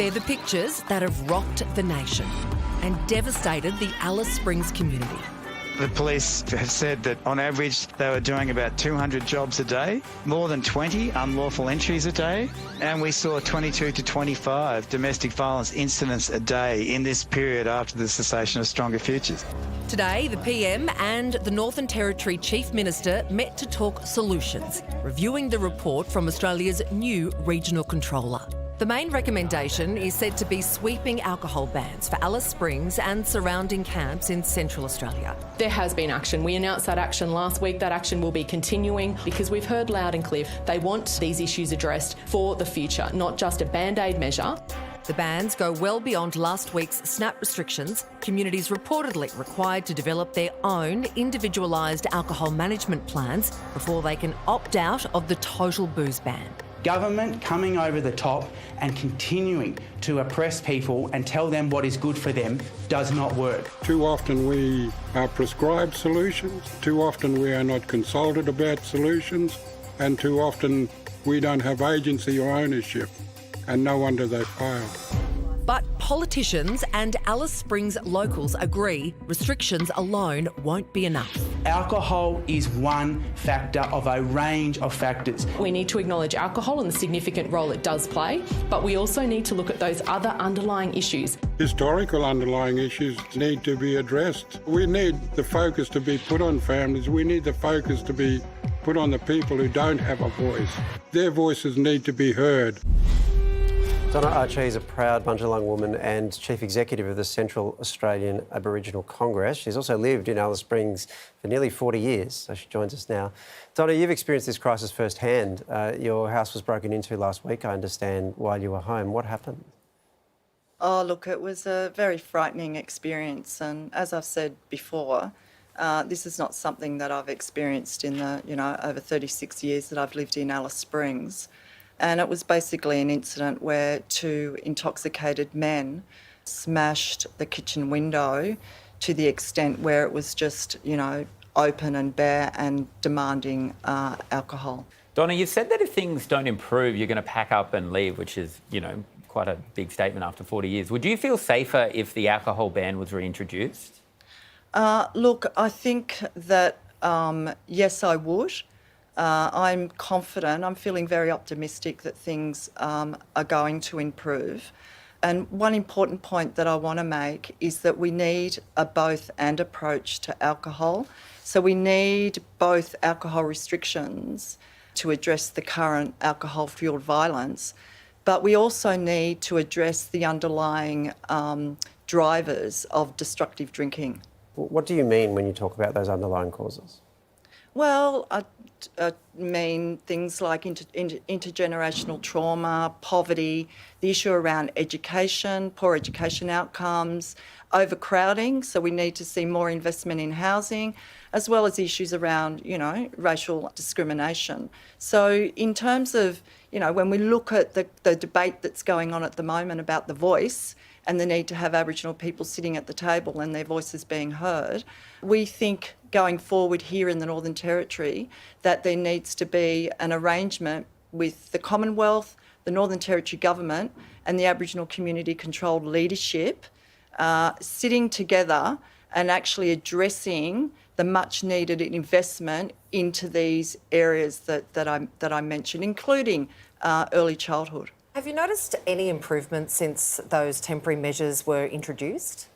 They're the pictures that have rocked the nation and devastated the Alice Springs community. The police have said that on average they were doing about 200 jobs a day, more than 20 unlawful entries a day, and we saw 22 to 25 domestic violence incidents a day in this period after the cessation of Stronger Futures. Today, the PM and the Northern Territory Chief Minister met to talk solutions, reviewing the report from Australia's new regional controller. The main recommendation is said to be sweeping alcohol bans for Alice Springs and surrounding camps in Central Australia. There has been action. We announced that action last week. That action will be continuing because we've heard loud and clear they want these issues addressed for the future, not just a band-aid measure. The bans go well beyond last week's snap restrictions. Communities reportedly required to develop their own individualised alcohol management plans before they can opt out of the total booze ban. Government coming over the top and continuing to oppress people and tell them what is good for them does not work. Too often we are prescribed solutions, too often we are not consulted about solutions, and too often we don't have agency or ownership, and no wonder they fail. But politicians and Alice Springs locals agree restrictions alone won't be enough. Alcohol is one factor of a range of factors. We need to acknowledge alcohol and the significant role it does play, but we also need to look at those other underlying issues. Historical underlying issues need to be addressed. We need the focus to be put on families. We need the focus to be put on the people who don't have a voice. Their voices need to be heard. Donna Archie is a proud Bundjalung woman and Chief Executive of the Central Australian Aboriginal Congress. She's also lived in Alice Springs for nearly 40 years, so she joins us now. Donna, you've experienced this crisis firsthand. Your house was broken into last week, I understand, while you were home. What happened? Oh, look, it was a very frightening experience, and as I've said before, this is not something that I've experienced in the, over 36 years that I've lived in Alice Springs. And it was basically an incident where two intoxicated men smashed the kitchen window to the extent where it was just, open and bare and demanding alcohol. Donna, you've said that if things don't improve, you're going to pack up and leave, which is, quite a big statement after 40 years. Would you feel safer if the alcohol ban was reintroduced? Look, I think that, yes, I would. I'm confident, I'm feeling very optimistic that things are going to improve. And one important point that I want to make is that we need a both and approach to alcohol. So we need both alcohol restrictions to address the current alcohol-fuelled violence, but we also need to address the underlying drivers of destructive drinking. What do you mean when you talk about those underlying causes? Well, I mean things like intergenerational trauma, poverty, the issue around education, poor education outcomes, overcrowding, so we need to see more investment in housing, as well as issues around, racial discrimination. So in terms of, when we look at the debate that's going on at the moment about the voice and the need to have Aboriginal people sitting at the table and their voices being heard, we think going forward here in the Northern Territory that there needs to be an arrangement with the Commonwealth, the Northern Territory Government and the Aboriginal community-controlled leadership sitting together and actually addressing the much-needed investment into these areas that I mentioned, including early childhood. Have you noticed any improvement since those temporary measures were introduced?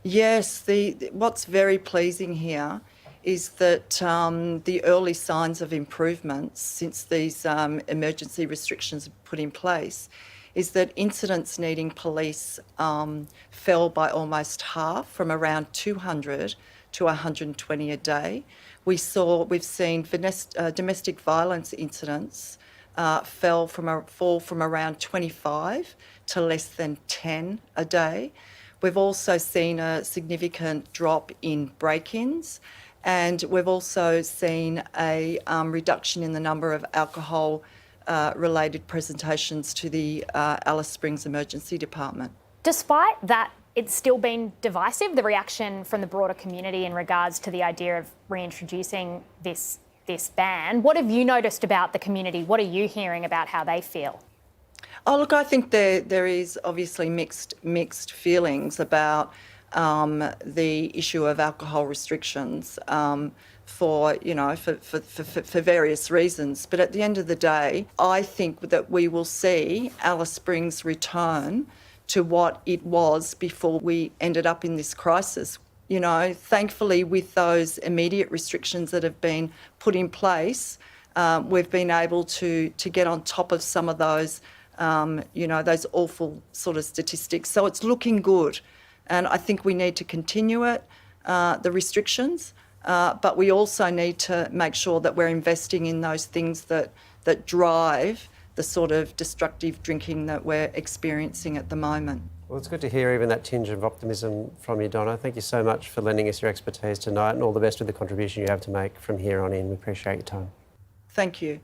Yes, what's very pleasing here is that the early signs of improvements since these emergency restrictions were put in place is that incidents needing police fell by almost half, from around 200 to 120 a day. We've seen domestic violence incidents fall from around 25 to less than 10 a day. We've also seen a significant drop in break-ins, and we've also seen a reduction in the number of alcohol-related presentations to the Alice Springs Emergency Department. Despite that, it's still been divisive, the reaction from the broader community in regards to the idea of reintroducing this ban. What have you noticed about the community? What are you hearing about how they feel? Oh, look, I think there is obviously mixed feelings about the issue of alcohol restrictions for various reasons. But at the end of the day, I think that we will see Alice Springs return to what it was before we ended up in this crisis. You know, thankfully, with those immediate restrictions that have been put in place, we've been able to get on top of some of those, those awful sort of statistics. So it's looking good. And I think we need to continue it, the restrictions, but we also need to make sure that we're investing in those things that drive the sort of destructive drinking that we're experiencing at the moment. Well, it's good to hear even that tinge of optimism from you, Donna. Thank you so much for lending us your expertise tonight, and all the best with the contribution you have to make from here on in. We appreciate your time. Thank you.